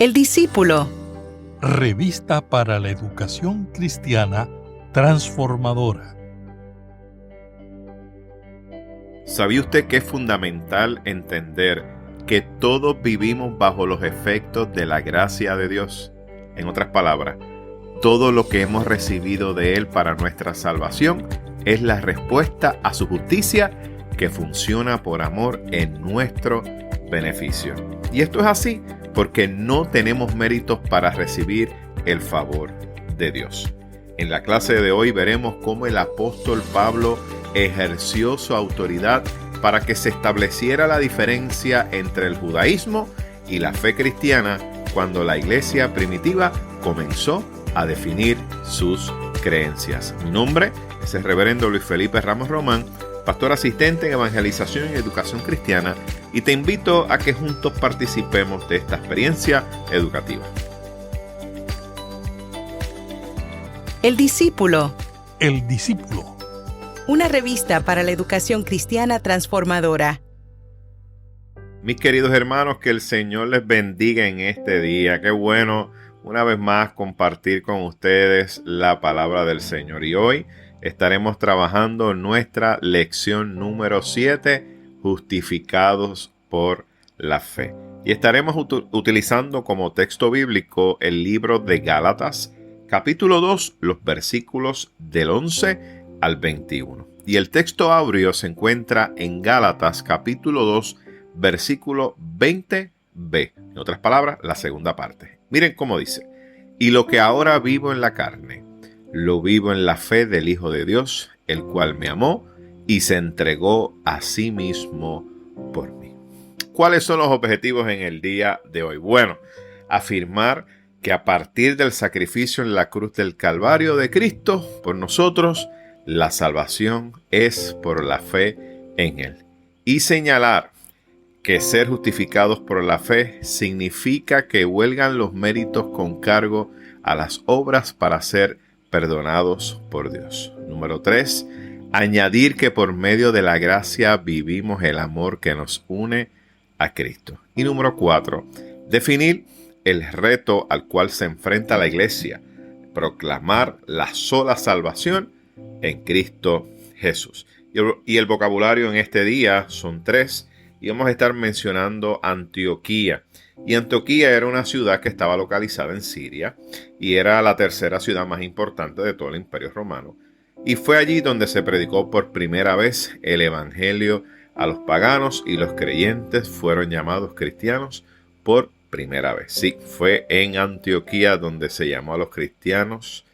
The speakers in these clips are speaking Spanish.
El discípulo. Revista para la educación cristiana transformadora. ¿Sabía usted que es fundamental entender que todos vivimos bajo los efectos de la gracia de Dios? En otras palabras, todo lo que hemos recibido de Él para nuestra salvación es la respuesta a su justicia que funciona por amor en nuestro beneficio. Y esto es así porque no tenemos méritos para recibir el favor de Dios. En la clase de hoy veremos cómo el apóstol Pablo ejerció su autoridad para que se estableciera la diferencia entre el judaísmo y la fe cristiana cuando la iglesia primitiva comenzó a definir sus creencias. Mi nombre es el reverendo Luis Felipe Ramos Román, pastor asistente en evangelización y educación cristiana, y te invito a que juntos participemos de esta experiencia educativa. El discípulo. El discípulo. Una revista para la educación cristiana transformadora. Mis queridos hermanos, que el Señor les bendiga en este día. Qué bueno una vez más compartir con ustedes la palabra del Señor. Y hoy estaremos trabajando nuestra lección número 7, justificados por la fe. Y estaremos utilizando como texto bíblico el libro de Gálatas, capítulo 2, los versículos del 11 al 21. Y el texto áureo se encuentra en Gálatas, capítulo 2, versículo 20b. En otras palabras, la segunda parte. Miren cómo dice: y lo que ahora vivo en la carne, lo vivo en la fe del Hijo de Dios, el cual me amó y se entregó a sí mismo por mí. ¿Cuáles son los objetivos en el día de hoy? Bueno, afirmar que a partir del sacrificio en la cruz del Calvario de Cristo por nosotros, la salvación es por la fe en Él. Y señalar que ser justificados por la fe significa que huelgan los méritos con cargo a las obras para ser perdonados por Dios. Número 3, añadir que por medio de la gracia vivimos el amor que nos une a Cristo. Y número 4, definir el reto al cual se enfrenta la iglesia: proclamar la sola salvación en Cristo Jesús. Y el vocabulario en este día son 3, y vamos a estar mencionando Antioquía. Y Antioquía era una ciudad que estaba localizada en Siria y era la tercera ciudad más importante de todo el Imperio Romano. Y fue allí donde se predicó por primera vez el evangelio a los paganos, y los creyentes fueron llamados cristianos por primera vez. Sí, fue en Antioquía donde se llamó a los cristianos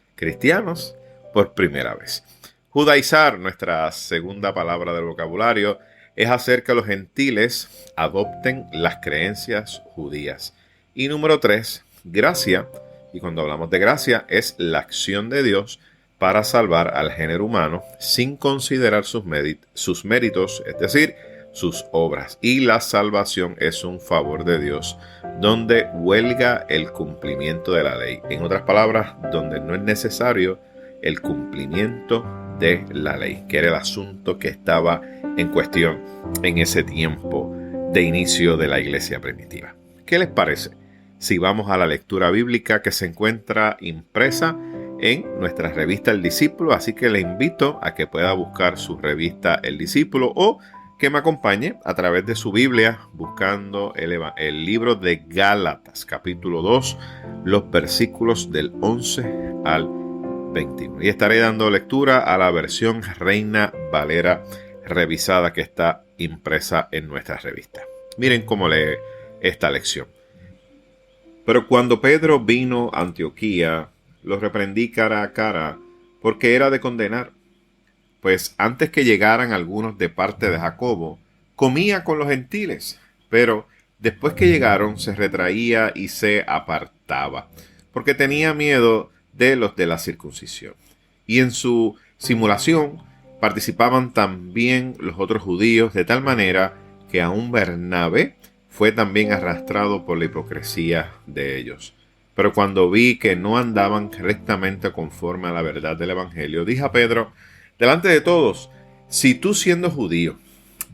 por primera vez. Judaizar, nuestra segunda palabra del vocabulario, es hacer que los gentiles adopten las creencias judías. Y número 3, gracia. Y cuando hablamos de gracia, es la acción de Dios para salvar al género humano sin considerar sus méritos, es decir, sus obras. Y la salvación es un favor de Dios donde huelga el cumplimiento de la ley. En otras palabras, donde no es necesario el cumplimiento de la ley, que era el asunto que estaba en cuestión en ese tiempo de inicio de la iglesia primitiva. ¿Qué les parece si vamos a la lectura bíblica que se encuentra impresa en nuestra revista El Discípulo? Así que le invito a que pueda buscar su revista El Discípulo, o que me acompañe a través de su Biblia buscando el libro de Gálatas, capítulo 2, los versículos del 11 al 21. Y estaré dando lectura a la versión Reina Valera revisada que está impresa en nuestra revista. Miren cómo lee esta lección. Pero cuando Pedro vino a Antioquía, lo reprendí cara a cara, porque era de condenar. Pues antes que llegaran algunos de parte de Jacobo, comía con los gentiles, pero después que llegaron se retraía y se apartaba, porque tenía miedo de los de la circuncisión. Y en su simulación participaban también los otros judíos, de tal manera que aún Bernabé fue también arrastrado por la hipocresía de ellos. Pero cuando vi que no andaban rectamente conforme a la verdad del evangelio, dije a Pedro, delante de todos: si tú, siendo judío,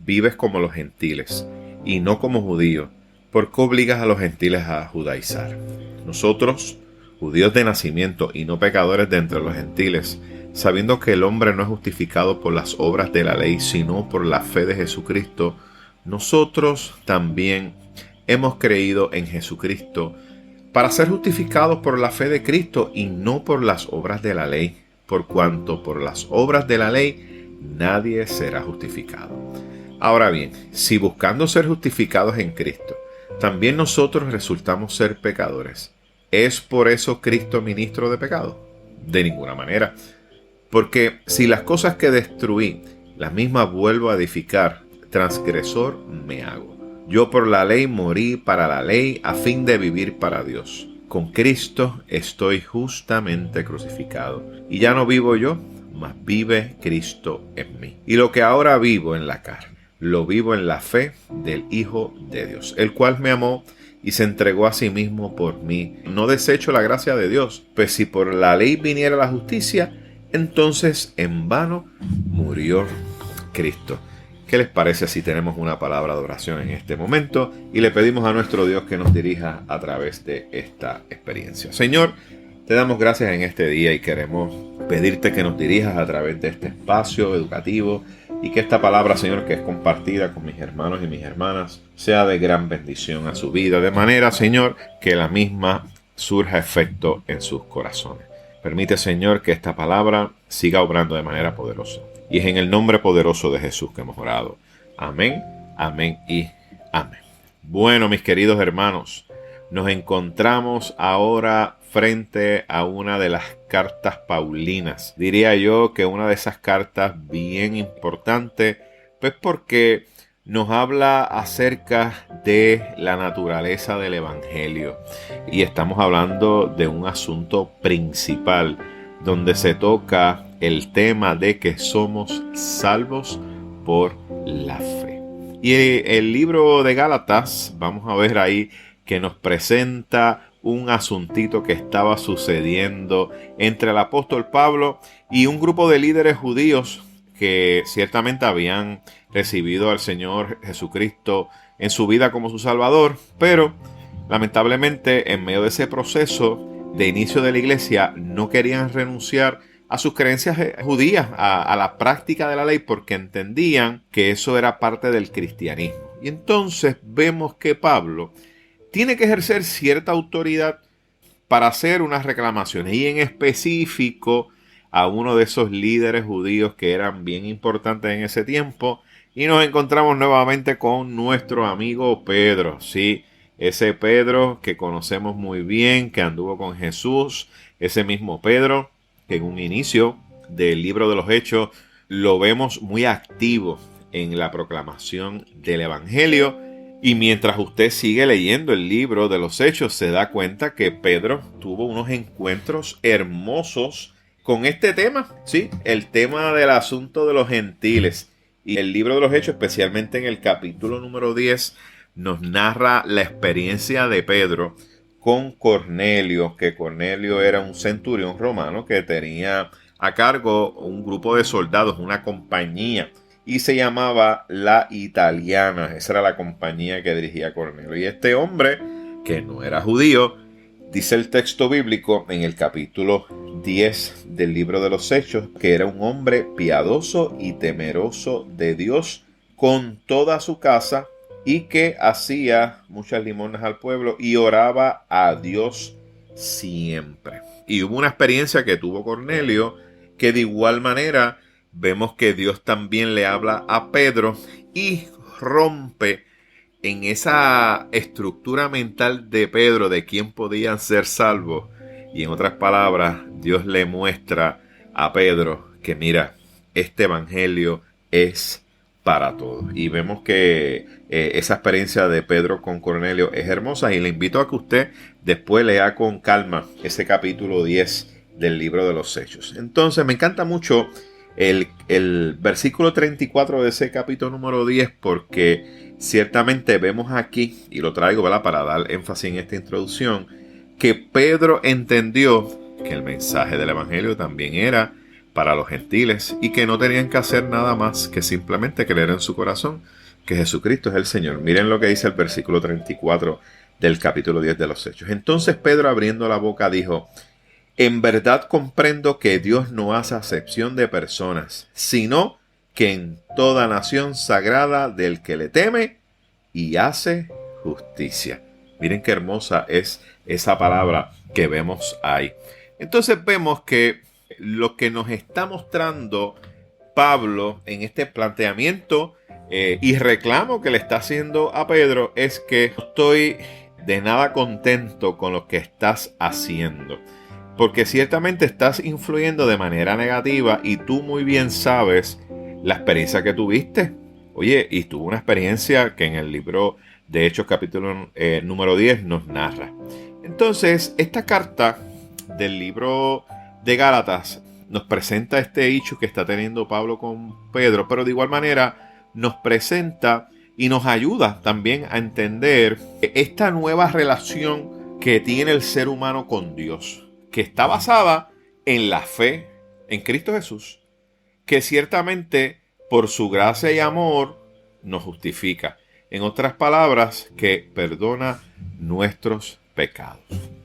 vives como los gentiles y no como judío, ¿por qué obligas a los gentiles a judaizar? Nosotros, judíos de nacimiento y no pecadores de entre los gentiles, sabiendo que el hombre no es justificado por las obras de la ley, sino por la fe de Jesucristo, nosotros también hemos creído en Jesucristo para ser justificados por la fe de Cristo y no por las obras de la ley, por cuanto por las obras de la ley nadie será justificado. Ahora bien, si buscando ser justificados en Cristo, también nosotros resultamos ser pecadores, ¿es por eso Cristo ministro de pecado? De ninguna manera. Porque si las cosas que destruí, las mismas vuelvo a edificar, transgresor me hago. Yo por la ley morí para la ley a fin de vivir para Dios. Con Cristo estoy justamente crucificado. Y ya no vivo yo, mas vive Cristo en mí. Y lo que ahora vivo en la carne, lo vivo en la fe del Hijo de Dios, el cual me amó y se entregó a sí mismo por mí. No desecho la gracia de Dios, pues si por la ley viniera la justicia, entonces en vano murió Cristo. ¿Qué les parece si tenemos una palabra de oración en este momento y le pedimos a nuestro Dios que nos dirija a través de esta experiencia? Señor, te damos gracias en este día y queremos pedirte que nos dirijas a través de este espacio educativo y que esta palabra, Señor, que es compartida con mis hermanos y mis hermanas, sea de gran bendición a su vida, de manera, Señor, que la misma surja efecto en sus corazones. Permite, Señor, que esta palabra siga obrando de manera poderosa. Y es en el nombre poderoso de Jesús que hemos orado. Amén, amén y amén. Bueno, mis queridos hermanos, nos encontramos ahora frente a una de las cartas paulinas. Diría yo que una de esas cartas bien importante, pues porque nos habla acerca de la naturaleza del Evangelio. Y estamos hablando de un asunto principal, donde se toca el tema de que somos salvos por la fe. Y el libro de Gálatas, vamos a ver ahí que nos presenta un asuntito que estaba sucediendo entre el apóstol Pablo y un grupo de líderes judíos que ciertamente habían recibido al Señor Jesucristo en su vida como su Salvador, pero lamentablemente en medio de ese proceso de inicio de la iglesia no querían renunciar a sus creencias judías, a la práctica de la ley, porque entendían que eso era parte del cristianismo. Y entonces vemos que Pablo tiene que ejercer cierta autoridad para hacer unas reclamaciones, y en específico a uno de esos líderes judíos que eran bien importantes en ese tiempo, y nos encontramos nuevamente con nuestro amigo Pedro, sí, ese Pedro que conocemos muy bien, que anduvo con Jesús, ese mismo Pedro que en un inicio del libro de los Hechos lo vemos muy activo en la proclamación del Evangelio. Y mientras usted sigue leyendo el libro de los Hechos, se da cuenta que Pedro tuvo unos encuentros hermosos con este tema, sí, el tema del asunto de los gentiles. Y el libro de los Hechos, especialmente en el capítulo número 10, nos narra la experiencia de Pedro con Cornelio, que Cornelio era un centurión romano que tenía a cargo un grupo de soldados, una compañía, y se llamaba La Italiana. Esa era la compañía que dirigía Cornelio. Y este hombre, que no era judío, dice el texto bíblico en el capítulo 10 del libro de los Hechos, que era un hombre piadoso y temeroso de Dios con toda su casa, y que hacía muchas limosnas al pueblo y oraba a Dios siempre. Y hubo una experiencia que tuvo Cornelio, que de igual manera vemos que Dios también le habla a Pedro y rompe en esa estructura mental de Pedro de quién podían ser salvos. Y en otras palabras, Dios le muestra a Pedro que mira, este evangelio es para todos. Y vemos que esa experiencia de Pedro con Cornelio es hermosa, y le invito a que usted después lea con calma ese capítulo 10 del libro de los Hechos. Entonces me encanta mucho el versículo 34 de ese capítulo número 10, porque ciertamente vemos aquí, y lo traigo, ¿verdad?, para dar énfasis en esta introducción, que Pedro entendió que el mensaje del evangelio también era para los gentiles y que no tenían que hacer nada más que simplemente creer en su corazón que Jesucristo es el Señor. Miren lo que dice el versículo 34 del capítulo 10 de los Hechos. Entonces Pedro, abriendo la boca, dijo: en verdad comprendo que Dios no hace acepción de personas, sino que en toda nación sagrada del que le teme y hace justicia. Miren qué hermosa es esa palabra que vemos ahí. Entonces vemos que lo que nos está mostrando Pablo en este planteamiento y reclamo que le está haciendo a Pedro es que no estoy de nada contento con lo que estás haciendo, porque ciertamente estás influyendo de manera negativa y tú muy bien sabes la experiencia que tuviste. Oye, y tuvo una experiencia que en el libro de Hechos capítulo número 10 nos narra. Entonces, esta carta del libro de Gálatas nos presenta este hecho que está teniendo Pablo con Pedro, pero de igual manera nos presenta y nos ayuda también a entender esta nueva relación que tiene el ser humano con Dios, que está basada en la fe en Cristo Jesús, que ciertamente por su gracia y amor nos justifica. En otras palabras, que perdona nuestros pecados.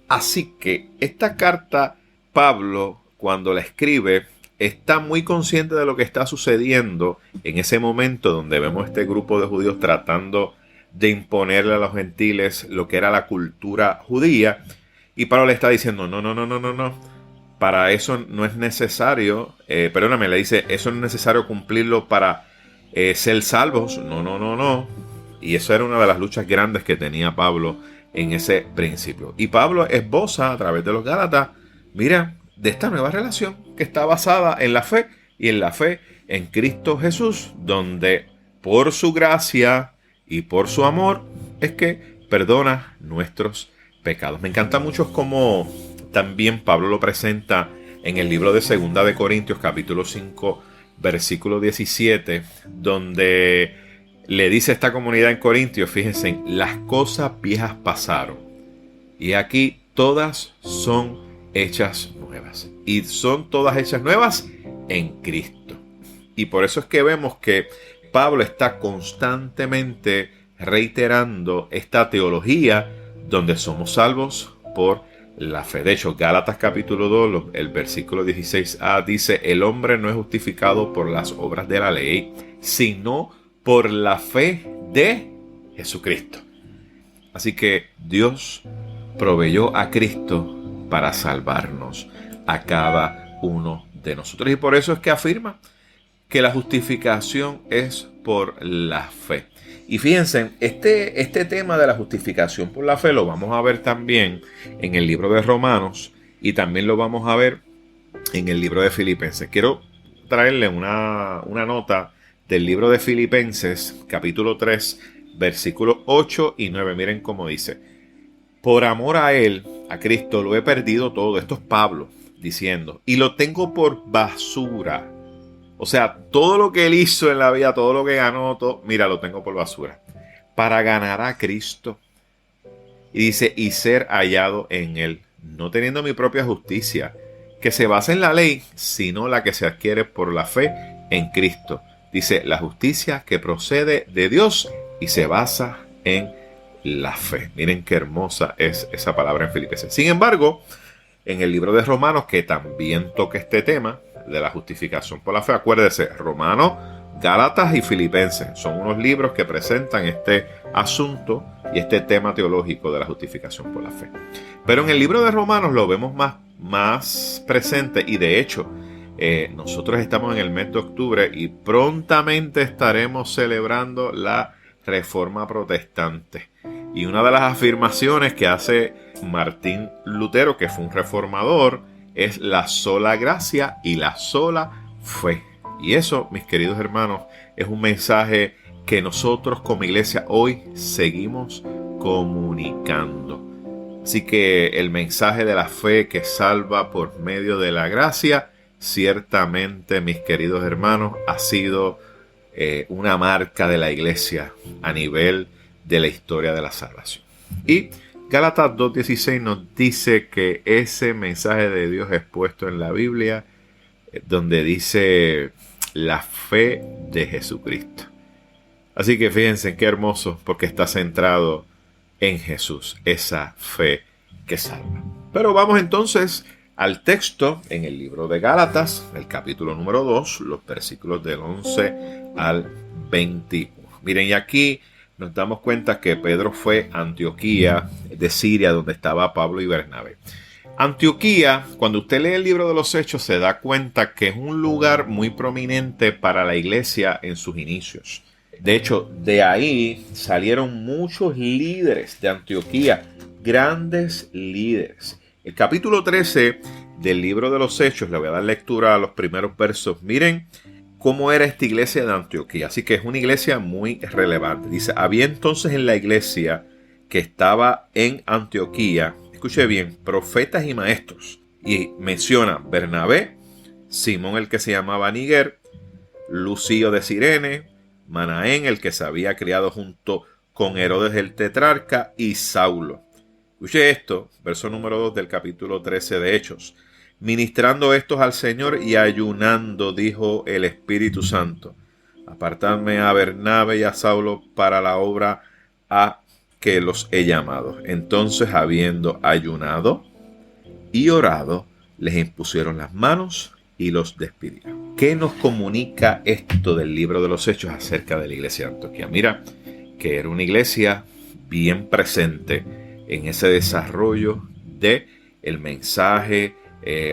Así que esta carta, Pablo, cuando la escribe, está muy consciente de lo que está sucediendo en ese momento donde vemos este grupo de judíos tratando de imponerle a los gentiles lo que era la cultura judía. Y Pablo le está diciendo, no. Para eso no es necesario, le dice, eso no es necesario cumplirlo para ser salvos. No. Y eso era una de las luchas grandes que tenía Pablo en ese principio. Y Pablo esboza a través de los Gálatas, mira, de esta nueva relación que está basada en la fe y en la fe en Cristo Jesús, donde por su gracia y por su amor es que perdona nuestros pecados. Me encanta mucho cómo también Pablo lo presenta en el libro de 2 de Corintios, capítulo 5, versículo 17, donde le dice a esta comunidad en Corintios, fíjense, las cosas viejas pasaron y aquí todas son hechas nuevas. Y son todas hechas nuevas en Cristo. Y por eso es que vemos que Pablo está constantemente reiterando esta teología donde somos salvos por la fe. De hecho, Gálatas capítulo 2, el versículo 16a dice, el hombre no es justificado por las obras de la ley, sino por la fe de Jesucristo. Así que Dios proveyó a Cristo para salvarnos a cada uno de nosotros. Y por eso es que afirma que la justificación es por la fe. Y fíjense, este tema de la justificación por la fe lo vamos a ver también en el libro de Romanos y también lo vamos a ver en el libro de Filipenses. Quiero traerle una nota del libro de Filipenses, capítulo 3, versículos 8 y 9. Miren cómo dice. Por amor a Él, a Cristo, lo he perdido todo. Esto es Pablo diciendo. Y lo tengo por basura. O sea, todo lo que Él hizo en la vida, todo lo que ganó, todo, mira, lo tengo por basura. Para ganar a Cristo. Y dice, y ser hallado en Él. No teniendo mi propia justicia, que se basa en la ley, sino la que se adquiere por la fe en Cristo. Dice, la justicia que procede de Dios y se basa en la fe. Miren qué hermosa es esa palabra en Filipenses. Sin embargo, en el libro de Romanos, que también toca este tema de la justificación por la fe, acuérdese, Romanos, Gálatas y Filipenses son unos libros que presentan este asunto y este tema teológico de la justificación por la fe. Pero en el libro de Romanos lo vemos más presente y de hecho nosotros estamos en el mes de octubre y prontamente estaremos celebrando la Reforma Protestante. Y una de las afirmaciones que hace Martín Lutero, que fue un reformador, es la sola gracia y la sola fe. Y eso, mis queridos hermanos, es un mensaje que nosotros como iglesia hoy seguimos comunicando. Así que el mensaje de la fe que salva por medio de la gracia, ciertamente, mis queridos hermanos, ha sido una marca de la iglesia a nivel de la historia de la salvación. Y Gálatas 2:16 nos dice que ese mensaje de Dios es puesto en la Biblia, donde dice la fe de Jesucristo. Así que fíjense qué hermoso, porque está centrado en Jesús, esa fe que salva. Pero vamos entonces al texto en el libro de Gálatas, el capítulo número 2, los versículos del 11 al 21. Miren, y aquí nos damos cuenta que Pedro fue a Antioquía de Siria, donde estaba Pablo y Bernabé. Antioquía, cuando usted lee el libro de los Hechos, se da cuenta que es un lugar muy prominente para la iglesia en sus inicios. De hecho, de ahí salieron muchos líderes de Antioquía, grandes líderes. El capítulo 13 del libro de los Hechos, le voy a dar lectura a los primeros versos. Miren cómo era esta iglesia de Antioquía. Así que es una iglesia muy relevante. Dice, había entonces en la iglesia que estaba en Antioquía, escuche bien, profetas y maestros. Y menciona Bernabé, Simón el que se llamaba Níger, Lucio de Cirene, Manaén el que se había criado junto con Herodes el tetrarca y Saulo. Escuche esto, verso número 2 del capítulo 13 de Hechos. Ministrando estos al Señor y ayunando, dijo el Espíritu Santo, apartadme a Bernabé y a Saulo para la obra a que los he llamado. Entonces, habiendo ayunado y orado, les impusieron las manos y los despidieron. ¿Qué nos comunica esto del libro de los Hechos acerca de la iglesia de Antioquía? Mira, que era una iglesia bien presente en ese desarrollo de el mensaje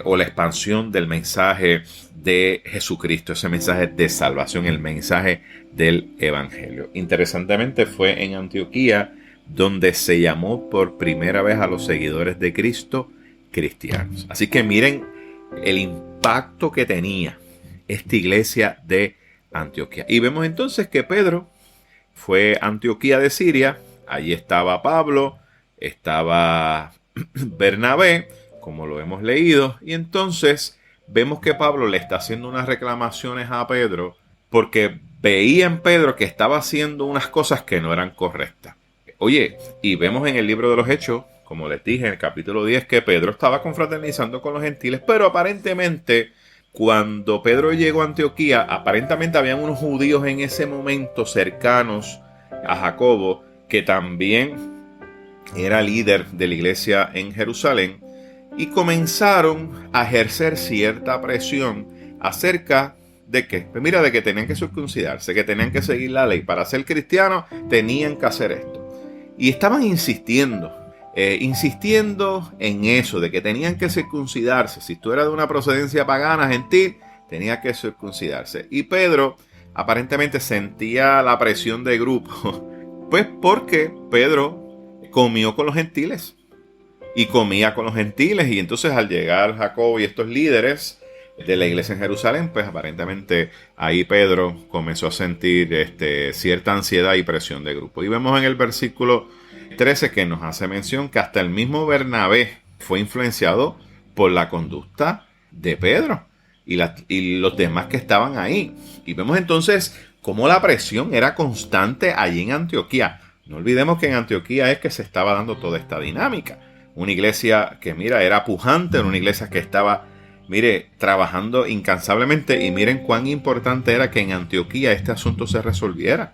o la expansión del mensaje de Jesucristo, ese mensaje de salvación, el mensaje del Evangelio. Interesantemente fue en Antioquía donde se llamó por primera vez a los seguidores de Cristo cristianos. Así que miren el impacto que tenía esta iglesia de Antioquía. Y vemos entonces que Pedro fue a Antioquía de Siria, allí estaba Pablo, estaba Bernabé, como lo hemos leído, y entonces vemos que Pablo le está haciendo unas reclamaciones a Pedro porque veía en Pedro que estaba haciendo unas cosas que no eran correctas. Oye, y vemos en el libro de los Hechos, como les dije en el capítulo 10, que Pedro estaba confraternizando con los gentiles, pero aparentemente cuando Pedro llegó a Antioquía, aparentemente habían unos judíos en ese momento cercanos a Jacobo, que también era líder de la iglesia en Jerusalén, y comenzaron a ejercer cierta presión acerca de que, pues mira, de que tenían que circuncidarse, que tenían que seguir la ley. Para ser cristianos tenían que hacer esto. Y estaban insistiendo en eso, de que tenían que circuncidarse. Si tú eras de una procedencia pagana, gentil, tenía que circuncidarse. Y Pedro aparentemente sentía la presión del grupo, pues porque Pedro comió con los gentiles. Y comía con los gentiles, y entonces al llegar Jacobo y estos líderes de la iglesia en Jerusalén, pues aparentemente ahí Pedro comenzó a sentir cierta ansiedad y presión de grupo. Y vemos en el versículo 13 que nos hace mención que hasta el mismo Bernabé fue influenciado por la conducta de Pedro y los demás que estaban ahí. Y vemos entonces cómo la presión era constante allí en Antioquía. No olvidemos que en Antioquía es que se estaba dando toda esta dinámica. Una iglesia que, mira, era pujante, una iglesia que estaba, mire, trabajando incansablemente. Y miren cuán importante era que en Antioquía este asunto se resolviera.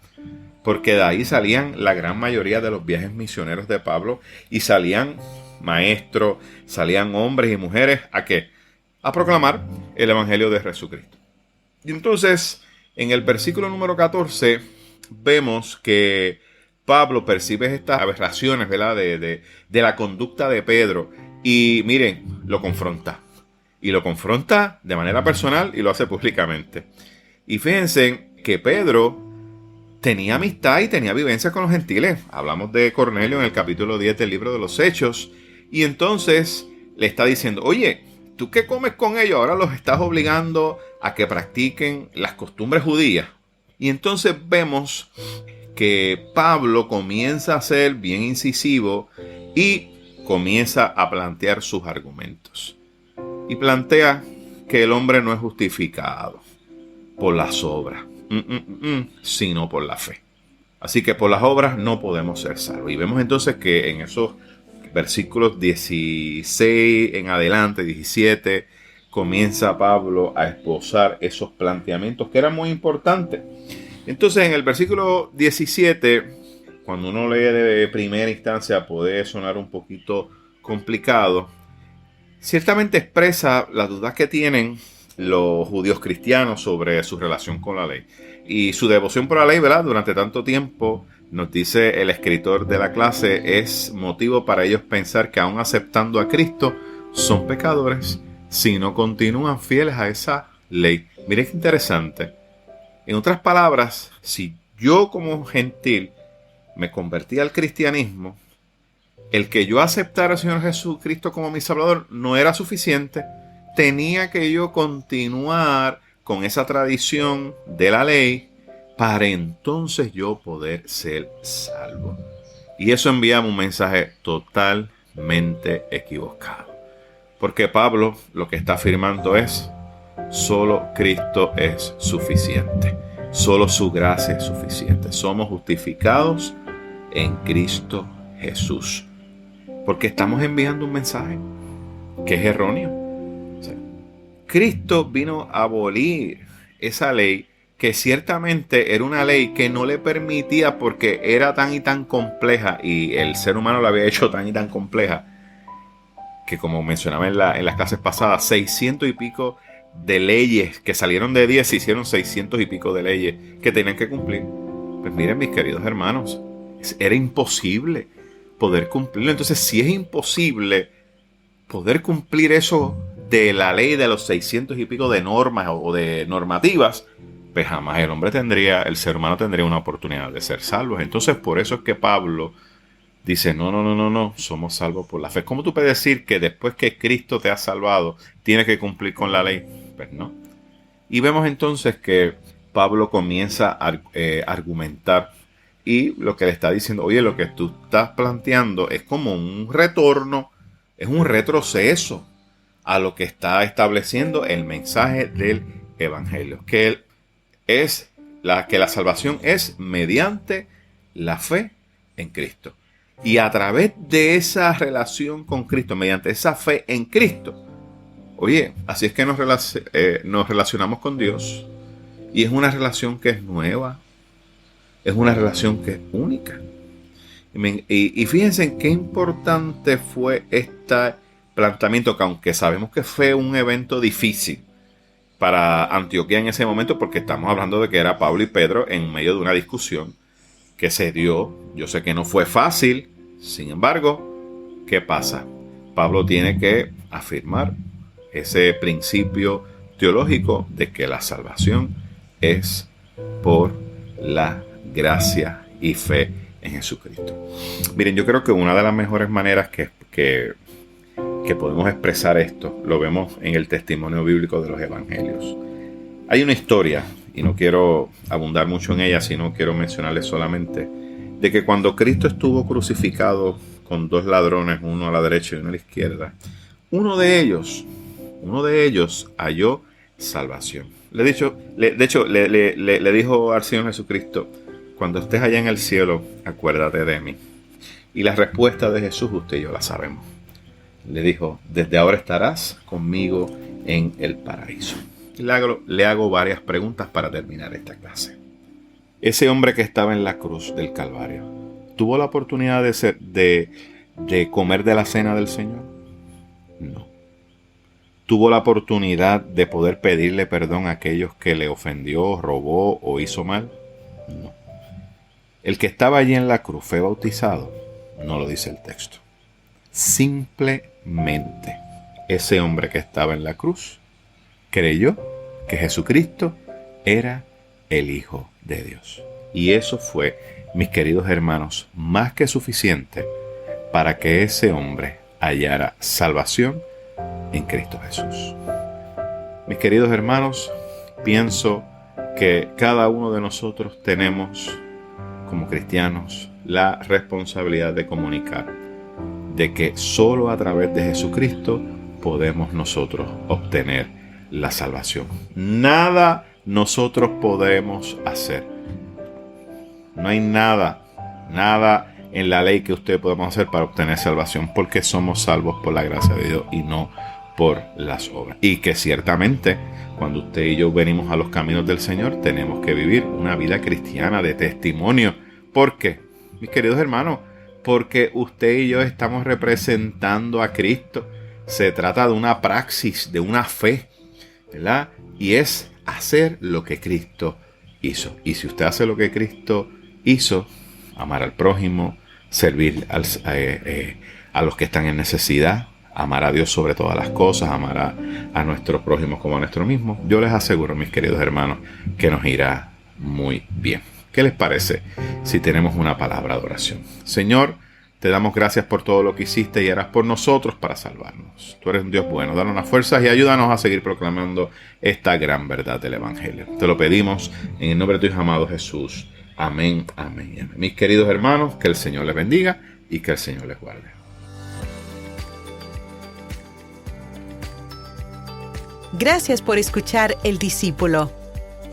Porque de ahí salían la gran mayoría de los viajes misioneros de Pablo. Y salían maestros, salían hombres y mujeres. ¿A qué? A proclamar el Evangelio de Jesucristo. Y entonces, en el versículo número 14, vemos que Pablo percibe estas aberraciones, ¿verdad? de la conducta de Pedro. Y miren, lo confronta. Y lo confronta de manera personal y lo hace públicamente. Y fíjense que Pedro tenía amistad y tenía vivencia con los gentiles. Hablamos de Cornelio en el capítulo 10 del libro de los Hechos. Y entonces le está diciendo, oye, tú que comes con ellos, ahora los estás obligando a que practiquen las costumbres judías. Y entonces vemos que Pablo comienza a ser bien incisivo y comienza a plantear sus argumentos. Y plantea que el hombre no es justificado por las obras, sino por la fe. Así que por las obras no podemos ser salvos. Y vemos entonces que en esos versículos 16 en adelante, 17, comienza Pablo a esbozar esos planteamientos que eran muy importantes. Entonces, en el versículo 17, cuando uno lee de primera instancia, puede sonar un poquito complicado. Ciertamente expresa las dudas que tienen los judíos cristianos sobre su relación con la ley. Y su devoción por la ley, ¿verdad? Durante tanto tiempo, nos dice el escritor de la clase, es motivo para ellos pensar que aún aceptando a Cristo, son pecadores si no continúan fieles a esa ley. Miren qué interesante. En otras palabras, si yo como gentil me convertí al cristianismo, el que yo aceptara al Señor Jesucristo como mi Salvador no era suficiente. Tenía que yo continuar con esa tradición de la ley para entonces yo poder ser salvo. Y eso enviaba un mensaje totalmente equivocado. Porque Pablo lo que está afirmando es: solo Cristo es suficiente. Solo su gracia es suficiente. Somos justificados en Cristo Jesús. Porque estamos enviando un mensaje que es erróneo. O sea, Cristo vino a abolir esa ley que ciertamente era una ley que no le permitía, porque era tan y tan compleja y el ser humano la había hecho tan y tan compleja, que como mencionaba en las clases pasadas, 600 y pico de leyes que salieron de 10, se hicieron 600 y pico de leyes que tenían que cumplir. Pues miren, mis queridos hermanos, era imposible poder cumplirlo. Entonces, si es imposible poder cumplir eso de la ley de los 600 y pico de normas o de normativas, pues jamás el ser humano tendría una oportunidad de ser salvos. Entonces, por eso es que Pablo dice, no, somos salvos por la fe. ¿Cómo tú puedes decir que después que Cristo te ha salvado, tienes que cumplir con la ley? Pues no. Y vemos entonces que Pablo comienza a argumentar, y lo que le está diciendo, oye, lo que tú estás planteando es como un retorno, es un retroceso a lo que está estableciendo el mensaje del Evangelio, que la salvación es mediante la fe en Cristo. Y a través de esa relación con Cristo, mediante esa fe en Cristo, oye, así es que nos relacionamos con Dios. Y es una relación que es nueva. Es una relación que es única. Y fíjense en qué importante fue este planteamiento, que aunque sabemos que fue un evento difícil para Antioquía en ese momento, porque estamos hablando de que era Pablo y Pedro en medio de una discusión que se dio. Yo sé que no fue fácil. Sin embargo, ¿qué pasa? Pablo tiene que afirmar ese principio teológico de que la salvación es por la gracia y fe en Jesucristo. Miren, yo creo que una de las mejores maneras que podemos expresar esto, lo vemos en el testimonio bíblico de los evangelios. Hay una historia, y no quiero abundar mucho en ella, sino quiero mencionarles solamente de que cuando Cristo estuvo crucificado con dos ladrones, uno a la derecha y uno a la izquierda, uno de ellos halló salvación. Le dijo al Señor Jesucristo: cuando estés allá en el cielo, acuérdate de mí. Y la respuesta de Jesús, usted y yo la sabemos. Le dijo: desde ahora estarás conmigo en el paraíso. Y le hago varias preguntas para terminar esta clase. Ese hombre que estaba en la cruz del Calvario, ¿tuvo la oportunidad de comer de la cena del Señor? No. ¿Tuvo la oportunidad de poder pedirle perdón a aquellos que le ofendió, robó o hizo mal? No. El que estaba allí en la cruz fue bautizado. No lo dice el texto. Simplemente ese hombre que estaba en la cruz creyó que Jesucristo era el Hijo de Dios. Y eso fue, mis queridos hermanos, más que suficiente para que ese hombre hallara salvación en Cristo Jesús. Mis queridos hermanos, pienso que cada uno de nosotros tenemos, como cristianos, la responsabilidad de comunicar de que solo a través de Jesucristo podemos nosotros obtener la salvación. Nada nosotros podemos hacer. No hay nada en la ley que usted podamos hacer para obtener salvación, porque somos salvos por la gracia de Dios y no por las obras. Y que ciertamente cuando usted y yo venimos a los caminos del Señor tenemos que vivir una vida cristiana de testimonio. ¿Por qué? Mis queridos hermanos, porque usted y yo estamos representando a Cristo. Se trata de una praxis, de una fe, ¿verdad? Y es hacer lo que Cristo hizo. Y si usted hace lo que Cristo hizo, amar al prójimo, servir a los que están en necesidad, amar a Dios sobre todas las cosas, amar a nuestros prójimos como a nuestro mismo, yo les aseguro, mis queridos hermanos, que nos irá muy bien. ¿Qué les parece si tenemos una palabra de oración? Señor, te damos gracias por todo lo que hiciste y harás por nosotros para salvarnos. Tú eres un Dios bueno. Danos las fuerzas y ayúdanos a seguir proclamando esta gran verdad del Evangelio. Te lo pedimos en el nombre de tu Hijo amado Jesús. Amén, amén, amén. Mis queridos hermanos, que el Señor les bendiga y que el Señor les guarde. Gracias por escuchar El Discípulo.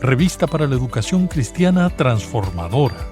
Revista para la Educación Cristiana Transformadora.